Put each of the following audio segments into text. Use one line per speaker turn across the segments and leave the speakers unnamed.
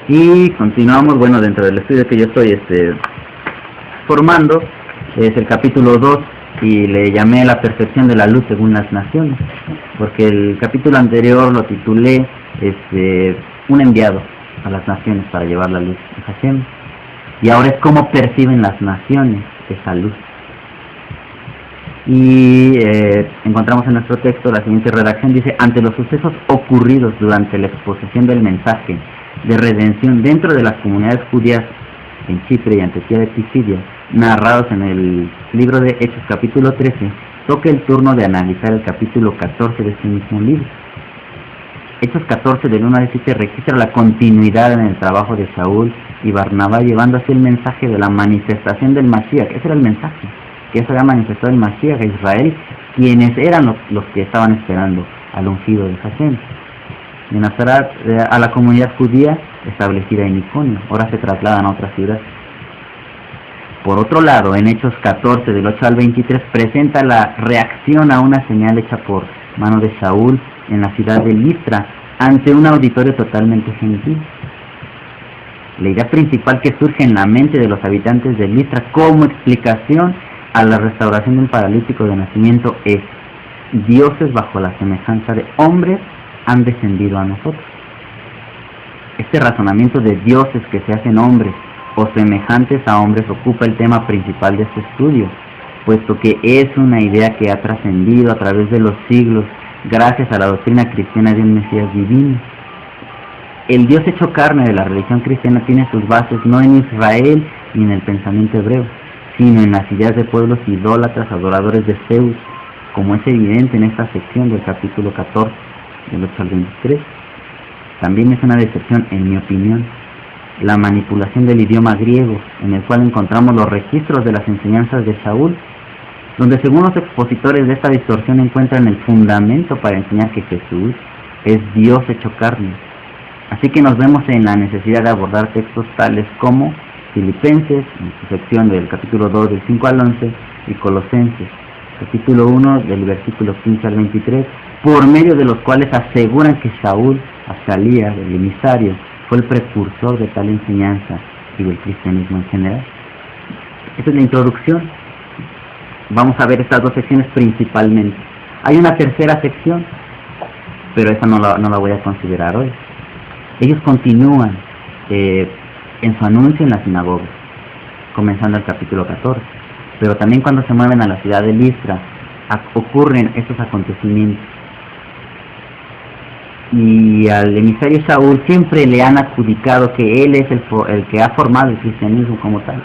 Y continuamos, bueno, dentro del estudio que yo estoy formando, es el capítulo 2 y le llamé La percepción de la luz según las naciones, porque el capítulo anterior lo titulé un enviado a las naciones para llevar la luz de Hashem, y ahora es cómo perciben las naciones esa luz. Y encontramos en nuestro texto la siguiente redacción: dice: ante los sucesos ocurridos durante la exposición del mensaje de redención dentro de las comunidades judías en Chipre y Antioquía de Pisidia, narrados en el libro de Hechos capítulo 13, toca el turno de analizar el capítulo 14 de este mismo libro. Hechos 14 del 1 al 7 registra la continuidad en el trabajo de Saúl y Barnabá, llevando así el mensaje de la manifestación del Mashiach. Ese era el mensaje, que se había manifestado el Mashiach a Israel, quienes eran los que estaban esperando al ungido de Hashem. De Nazaret a la comunidad judía establecida en Iconio, ahora se trasladan a otra ciudad. Por otro lado, en Hechos 14 del 8 al 23 presenta la reacción a una señal hecha por mano de Saúl en la ciudad de Listra ante un auditorio totalmente gentil. La idea principal que surge en la mente de los habitantes de Listra como explicación a la restauración del paralítico de nacimiento es: dioses bajo la semejanza de hombres han descendido a nosotros. Este razonamiento de dioses que se hacen hombres o semejantes a hombres ocupa el tema principal de este estudio, puesto que es una idea que ha trascendido a través de los siglos gracias a la doctrina cristiana de un Mesías divino. El Dios hecho carne de la religión cristiana tiene sus bases no en Israel ni en el pensamiento hebreo, sino en las ideas de pueblos idólatras adoradores de Zeus, como es evidente en esta sección del capítulo 14, del 8 al 23. También es una decepción, en mi opinión, la manipulación del idioma griego, en el cual encontramos los registros de las enseñanzas de Saúl, donde según los expositores de esta distorsión encuentran el fundamento para enseñar que Jesús es Dios hecho carne. Así que nos vemos en la necesidad de abordar textos tales como Filipenses, en su sección del capítulo 2 del 5 al 11, y Colosenses, capítulo 1 del versículo 15 al 23, por medio de los cuales aseguran que Saúl, Azalías, el emisario, fue el precursor de tal enseñanza y del cristianismo en general. Esta es la introducción. Vamos a ver estas dos secciones principalmente. Hay una tercera sección, pero esa no la voy a considerar hoy. Ellos continúan en su anuncio en la sinagoga, comenzando el capítulo 14, pero también cuando se mueven a la ciudad de Listra ocurren estos acontecimientos. Y al emisario Saúl siempre le han adjudicado que él es el que ha formado el cristianismo como tal.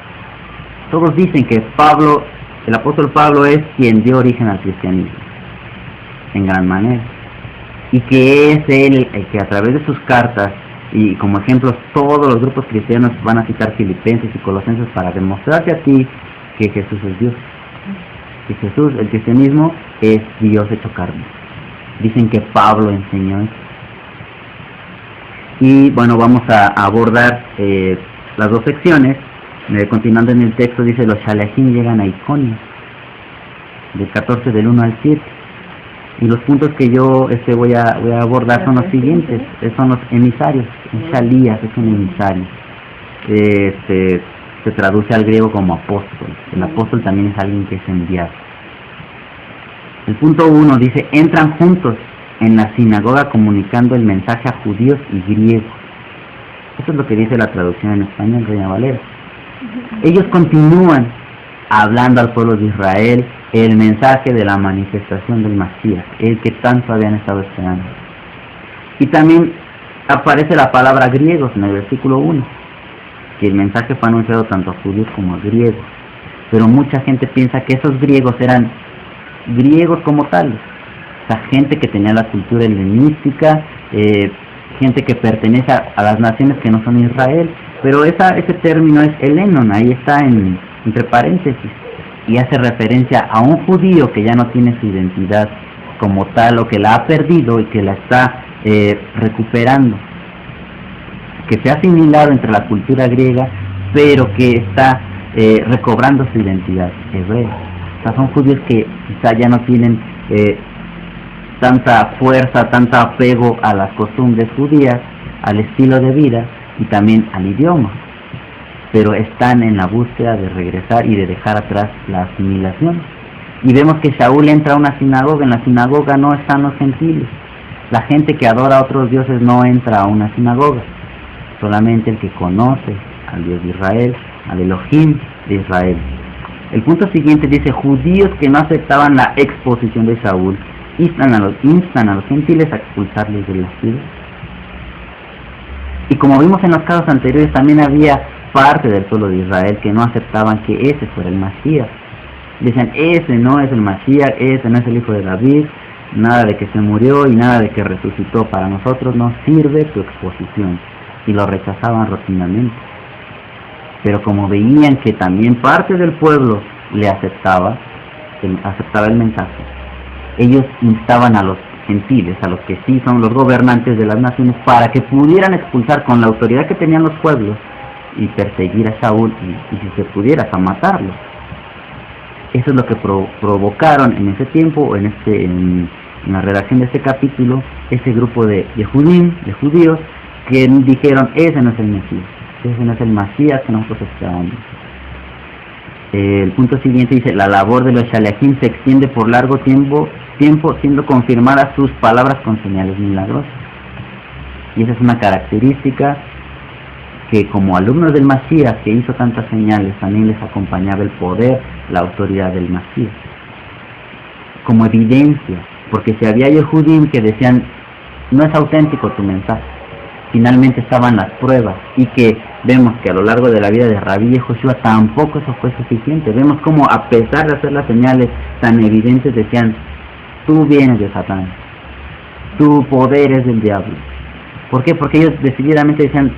Todos dicen que Pablo, el apóstol Pablo, es quien dio origen al cristianismo, en gran manera, y que es él el que a través de sus cartas, y como ejemplos todos los grupos cristianos van a citar Filipenses y Colosenses para demostrarte a ti que Jesús es Dios, que Jesús, el cristianismo, es Dios hecho carne. Dicen que Pablo enseñó eso. Y bueno, vamos a abordar las dos secciones. Continuando en el texto, dice: los Shalachim llegan a Iconio, del 14 del 1 al 7. Y los puntos que yo voy a abordar son los siguientes. Son los emisarios. Un Shalías es un emisario. Se traduce al griego como apóstol. El apóstol también es alguien que es enviado. El punto 1 dice: entran juntos en la sinagoga comunicando el mensaje a judíos y griegos. Eso es lo que dice la traducción en español, Reina Valera. Ellos continúan hablando al pueblo de Israel el mensaje de la manifestación del Mashiach, el que tanto habían estado esperando. Y también aparece la palabra griegos en el versículo 1, que el mensaje fue anunciado tanto a judíos como a griegos. Pero mucha gente piensa que esos griegos eran griegos como tales, o sea, gente que tenía la cultura helenística, gente que pertenece a las naciones que no son Israel, pero ese término es helenon, ahí está entre paréntesis, y hace referencia a un judío que ya no tiene su identidad como tal, o que la ha perdido y que la está recuperando, que se ha asimilado entre la cultura griega, pero que está recobrando su identidad hebrea. O sea, son judíos que quizá ya no tienen tanta fuerza, tanto apego a las costumbres judías, al estilo de vida, y también al idioma, pero están en la búsqueda de regresar y de dejar atrás la asimilación. Y vemos que Shaul entra a una sinagoga. En la sinagoga no están los gentiles. La gente que adora a otros dioses no entra a una sinagoga. Solamente el que conoce al Dios de Israel, al Elohim de Israel. El punto siguiente dice: judíos que no aceptaban la exposición de Shaul instan a los gentiles a expulsarles de la ciudad. Y como vimos en los casos anteriores, también había parte del pueblo de Israel que no aceptaban que ese fuera el Masías. Decían: ese no es el Masías, ese no es el hijo de David, nada de que se murió y nada de que resucitó, para nosotros no sirve tu exposición. Y lo rechazaban rotundamente. Pero como veían que también parte del pueblo le aceptaba el mensaje, ellos instaban a los gentiles, a los que sí son los gobernantes de las naciones, para que pudieran expulsar con la autoridad que tenían los pueblos y perseguir a Shaul y si se pudiera, hasta matarlo. Eso es lo que provocaron en ese tiempo, en la redacción de este capítulo, ese grupo de judíos, que dijeron: ese no es el Mesías, ese no es el Masías que nosotros esperábamos. El punto siguiente dice: la labor de los Shaliachim se extiende por largo tiempo, siendo confirmadas sus palabras con señales milagrosas. Y esa es una característica que, como alumnos del Masías que hizo tantas señales, también les acompañaba el poder, la autoridad del Masías, como evidencia, porque si había Yehudim que decían: no es auténtico tu mensaje, finalmente estaban las pruebas, y que vemos que a lo largo de la vida de Rabí Yehoshua tampoco eso fue suficiente. Vemos como, a pesar de hacer las señales tan evidentes, decían: tú vienes de Satán, tu poder es del diablo. ¿Por qué? Porque ellos decididamente decían: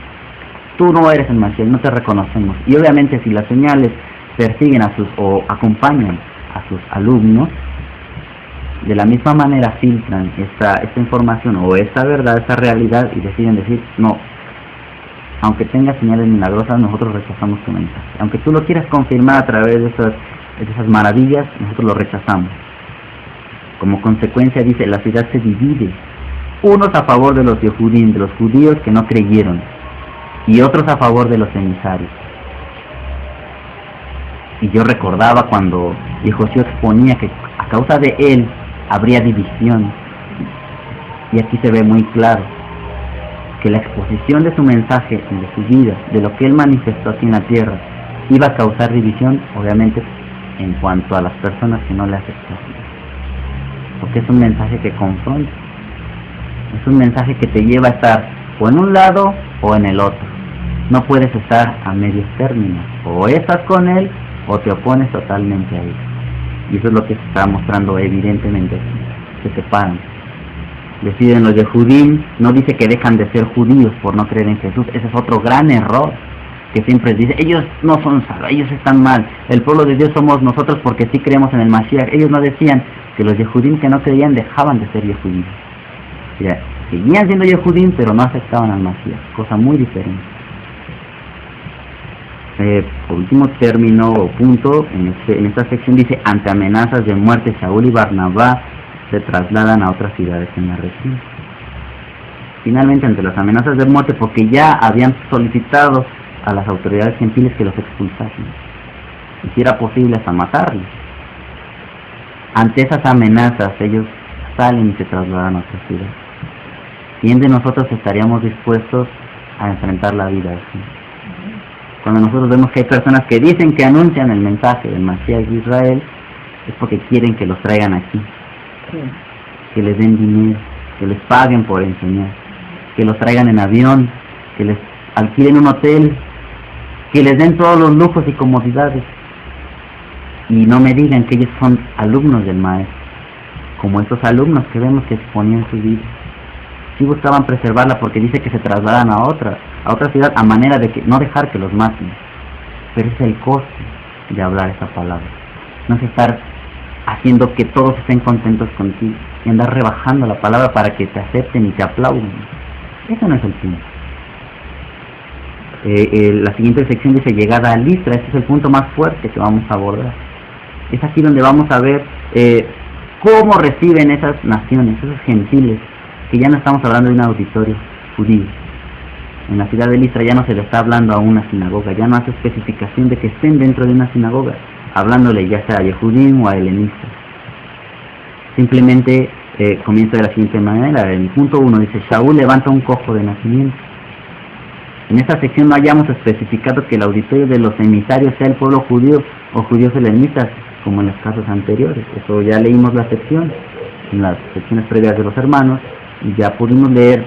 tú no eres el Masías, no te reconocemos. Y obviamente si las señales persiguen o acompañan a sus alumnos, de la misma manera filtran esta información o esta verdad, esta realidad, y deciden decir: no, aunque tenga señales milagrosas, nosotros rechazamos tu mensaje. Aunque tú lo quieras confirmar a través de esas maravillas, nosotros lo rechazamos. Como consecuencia, dice, la ciudad se divide, unos a favor de los Yehudim, de los judíos que no creyeron, y otros a favor de los emisarios. Y yo recordaba cuando Yehoshua exponía que a causa de él habría división, y aquí se ve muy claro que la exposición de su mensaje, de su vida, de lo que él manifestó aquí en la tierra, iba a causar división, obviamente, en cuanto a las personas que no le aceptaron, porque es un mensaje que confronta, es un mensaje que te lleva a estar o en un lado o en el otro. No puedes estar a medios términos, o estás con él o te opones totalmente a él. Y eso es lo que se está mostrando evidentemente aquí. Se separan. Deciden los Yehudim, no dice que dejan de ser judíos por no creer en Jesús. Ese es otro gran error que siempre dice: ellos no son salvos, ellos están mal, el pueblo de Dios somos nosotros porque sí creemos en el Mashiach. Ellos no decían que los Yehudim que no creían dejaban de ser Yehudim. Seguían siendo Yehudim, pero no aceptaban al Mashiach, cosa muy diferente. Por último término o punto, en esta sección dice: ante amenazas de muerte, Shaul y Barnabá se trasladan a otras ciudades en la región. Finalmente, ante las amenazas de muerte, porque ya habían solicitado a las autoridades gentiles que los expulsasen, y si era posible hasta matarlos. Ante esas amenazas, ellos salen y se trasladan a otra ciudad. ¿Quién de nosotros estaríamos dispuestos a enfrentar la vida así? Cuando nosotros vemos que hay personas que dicen que anuncian el mensaje del Mashiach de Israel, es porque quieren que los traigan aquí, que les den dinero, que les paguen por enseñar, que los traigan en avión, que les alquilen un hotel, que les den todos los lujos y comodidades. Y no me digan que ellos son alumnos del maestro, como estos alumnos que vemos que exponían su vida. Sí buscaban preservarla porque dice que se trasladan a otra ciudad a manera de que no dejar que los maten. Pero ese es el coste de hablar esa palabra. No es estar haciendo que todos estén contentos contigo y andar rebajando la palabra para que te acepten y te aplauden. Eso no es el punto. La siguiente sección dice: llegada a Listra. Este es el punto más fuerte que vamos a abordar. Es aquí donde vamos a ver cómo reciben esas naciones, esos gentiles, que ya no estamos hablando de un auditorio judío. en la ciudad de Listra ya no se le está hablando a una sinagoga, ya no hace especificación de que estén dentro de una sinagoga, hablándole ya sea a Yehudim o a helenistas. Simplemente comienza de la siguiente manera. En el punto 1 dice: Shaul levanta un cojo de nacimiento. En esta sección no hayamos especificado que el auditorio de los emisarios sea el pueblo judío o judíos helenistas, como en los casos anteriores. Eso ya leímos la sección, en las secciones previas de los hermanos, y ya pudimos leer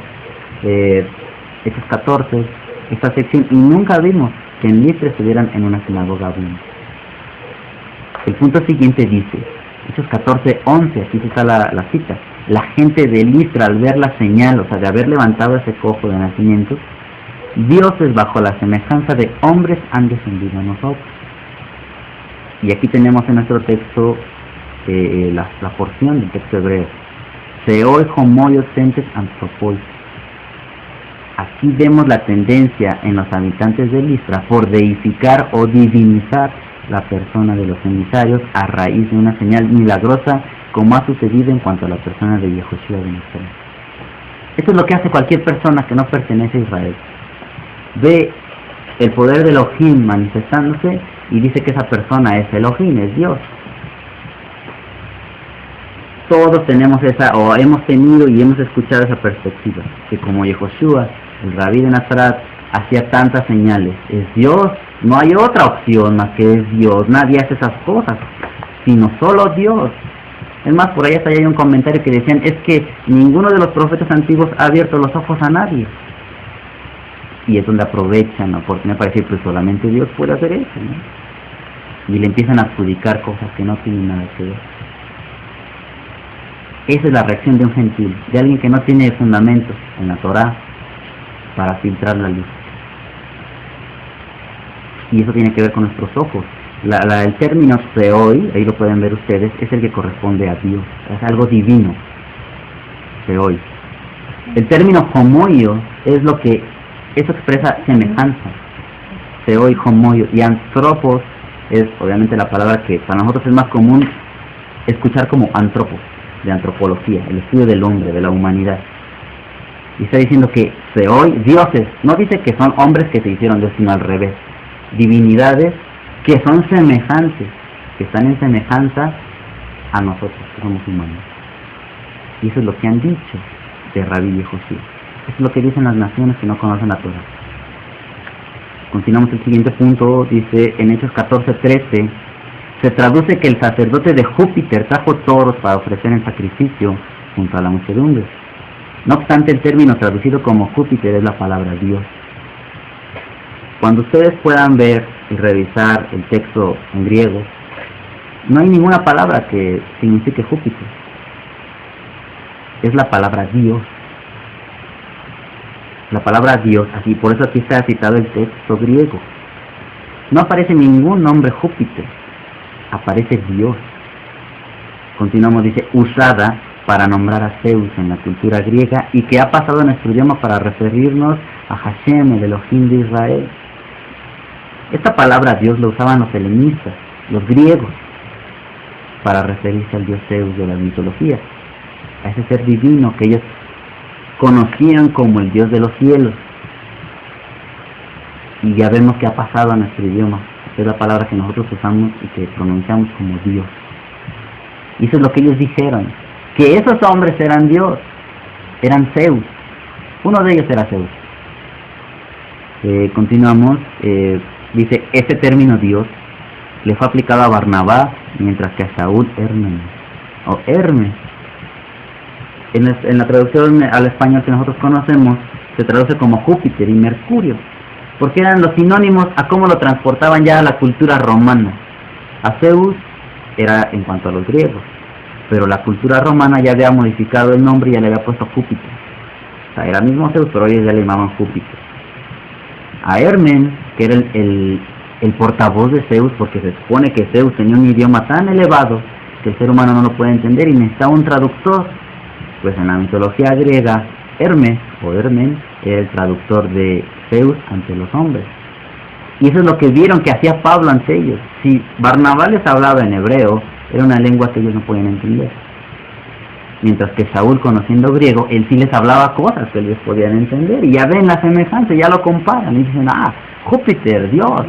Hechos 14, esta sección, y nunca vimos que en Listra estuvieran en una sinagoga aún. El punto siguiente dice, Hechos 14:11, aquí está la cita: la gente de Listra, al ver la señal, o sea, de haber levantado ese cojo de nacimiento, dioses bajo la semejanza de hombres han descendido a nosotros. Y aquí tenemos en nuestro texto la porción del texto hebreo: Seoi homoio tentes anthropoi. Aquí vemos la tendencia en los habitantes de Listra por deificar o divinizar la persona de los emisarios a raíz de una señal milagrosa, como ha sucedido en cuanto a la persona de Yehoshua de Nazaret. Esto es lo que hace cualquier persona que no pertenece a Israel. Ve el poder de Elohim manifestándose y dice que esa persona es Elohim, es Dios. Todos tenemos esa, o hemos tenido y hemos escuchado esa perspectiva, que como Yehoshua, el rabí de Nazaret, hacía tantas señales, es Dios, no hay otra opción más que es Dios, nadie hace esas cosas, sino solo Dios. Es más, por ahí hasta hay un comentario que decían, es que ninguno de los profetas antiguos ha abierto los ojos a nadie. Y es donde aprovechan la oportunidad para decir, pues solamente Dios puede hacer eso, ¿no? Y le empiezan a adjudicar cosas que no tienen nada que ver. Esa es la reacción de un gentil, de alguien que no tiene fundamentos en la Torah para filtrar la luz. Y eso tiene que ver con nuestros ojos. El término Seoi, ahí lo pueden ver ustedes, es el que corresponde a Dios, es algo divino. Seoi. El término homoio es lo que eso expresa semejanza. Seoi, homoio. Y antropos es obviamente la palabra que para nosotros es más común escuchar como antropos, de antropología, el estudio del hombre, de la humanidad. Y está diciendo que Seoi, dioses, no dice que son hombres que se hicieron Dios, sino al revés. Divinidades que son semejantes, que están en semejanza a nosotros, que somos humanos. Y eso es lo que han dicho de Rabí Yehoshua. Eso es lo que dicen las naciones que no conocen la Torah. Continuamos el siguiente punto, dice en Hechos 14:13, se traduce que el sacerdote de Júpiter trajo toros para ofrecer en sacrificio junto a la muchedumbre. No obstante, el término traducido como Júpiter es la palabra Dios. Cuando ustedes puedan ver y revisar el texto en griego, no hay ninguna palabra que signifique Júpiter. Es la palabra Dios. La palabra Dios, así, por eso aquí está citado el texto griego. No aparece ningún nombre Júpiter, aparece Dios. Continuamos, dice, usada para nombrar a Zeus en la cultura griega y que ha pasado en nuestro idioma para referirnos a Hashem, el Elohim de Israel. Esta palabra Dios la usaban los helenistas, los griegos, para referirse al dios Zeus de la mitología, a ese ser divino que ellos conocían como el Dios de los cielos. Y ya vemos que ha pasado a nuestro idioma. Esta es la palabra que nosotros usamos y que pronunciamos como Dios. Y eso es lo que ellos dijeron, que esos hombres eran Dios, eran Zeus. Uno de ellos era Zeus. Continuamos, dice, este término Dios le fue aplicado a Barnabás, mientras que a Saúl Hermes, o Hermes. En la traducción al español que nosotros conocemos, se traduce como Júpiter y Mercurio, porque eran los sinónimos a cómo lo transportaban ya a la cultura romana. A Zeus era en cuanto a los griegos, pero la cultura romana ya había modificado el nombre y ya le había puesto Júpiter. O sea, era el mismo Zeus, pero ellos ya le llamaban Júpiter. A Hermes, que era el portavoz de Zeus, porque se supone que Zeus tenía un idioma tan elevado que el ser humano no lo puede entender y necesitaba un traductor. Pues en la mitología griega, Hermes o Hermen era el traductor de Zeus ante los hombres. Y eso es lo que vieron que hacía Pablo ante ellos. Si Barnabás les hablaba en hebreo, era una lengua que ellos no podían entender. mientras que Saúl, conociendo griego, él sí les hablaba cosas que ellos podían entender, y ya ven la semejanza, ya lo comparan, y dicen, Júpiter, Dios.